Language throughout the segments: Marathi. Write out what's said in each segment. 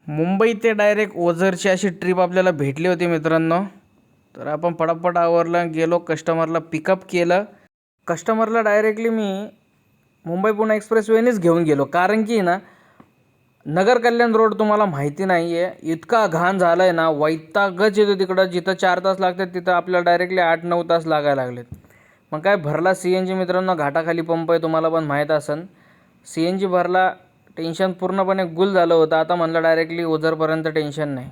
मुंबई ते डायरेक्ट ओझरची अशी ट्रिप आपल्याला भेटली होती मित्रांनो. तर आपण पटापट आवरलं, गेलो कस्टमरला पिकअप केलं. कस्टमरला डायरेक्टली मी मुंबई पुणे एक्सप्रेसवेनेच घेऊन गेलो, कारण की ना नगर कल्याण रोड तुम्हाला माहिती नाही आहे, इतका घाण झाला आहे ना, वैतागच येतो तिकडं. जिथं 4 तास लागतात तिथं आपल्याला डायरेक्टली 8-9 तास लागायला लागलेत. मग काय भरला CNG मित्रांनो, घाटाखाली पंप आहे तुम्हाला पण माहीत असेल. CNG भरला, टेन्शन पूर्णपणे गुल झालं होतं. आता म्हणलं डायरेक्टली ओझरपर्यंत टेन्शन नाही.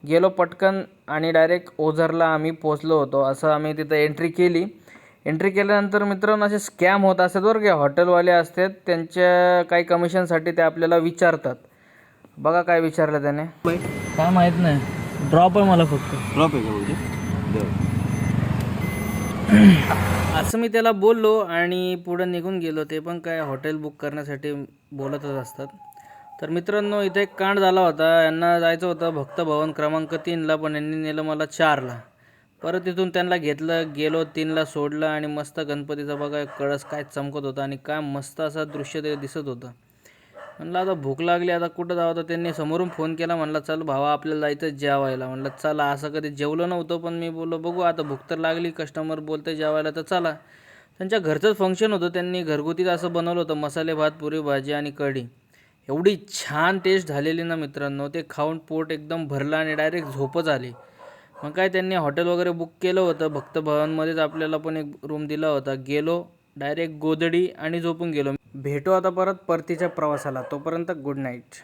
गेलो पटकन आणि डायरेक्ट ओझरला आम्ही पोचलो होतो. असं आम्ही तिथं एंट्री केली. एंट्री केल्यानंतर मित्रांनो असे स्कॅम होत असतात बरं का. हॉटेलवाले असतात, त्यांच्या काही कमिशनसाठी ते आपल्याला विचारतात. बघा काय विचारलं त्याने. काय माहित नाही, ड्रॉप आहे मला फक्त. ड्रॉप आहे का म्हणजे? असं मी त्याला बोललो आणि पुढे निघून गेलो. ते पण काय हॉटेल बुक करण्यासाठी बोलतच असतात. तर मित्रांनो इथे एक कांड झाला होता. यांना जायचं होतं भक्त भवन क्रमांक 3ला, पण यांनी नेलं मला 4ला. परत तिथून त्यांना घेतलं, गेलो 3ला सोडलं आणि मस्त गणपतीचा बघा कळस काय चमकत होता आणि काय मस्त असं दृश्य ते दिसत होतं. म्हणलं आता भूक लागली, आता कुठं जावं. तर त्यांनी समोरून फोन केला, म्हणलं चल भावा आपल्याला जायचं जेवायला. म्हणलं चला. असं कधी जेवलो नव्हतं, पण मी बोललो बघू आता भूक तर लागली, कस्टमर बोलते जेवायला तर चला. त्यांच्या घरचंच फंक्शन होतं, त्यांनी घरगुतीच असं बनवलं होतं, मसाले भात, पुरी भाजी आणि कढी. एवढी छान टेस्ट झालेली ना मित्रांनो, ते खाऊन पोट एकदम भरलं आणि डायरेक्ट झोपच आली. मग काय त्यांनी हॉटेल वगैरे बुक केलं होतं, भक्त भवनमध्येच आपल्याला पण एक रूम दिला होता. गेलो डायरेक्ट गोदडी आणि झोपून गेलो. भेटू आता परत परतीच्या प्रवासाला, तोपर्यंत गुड नाईट.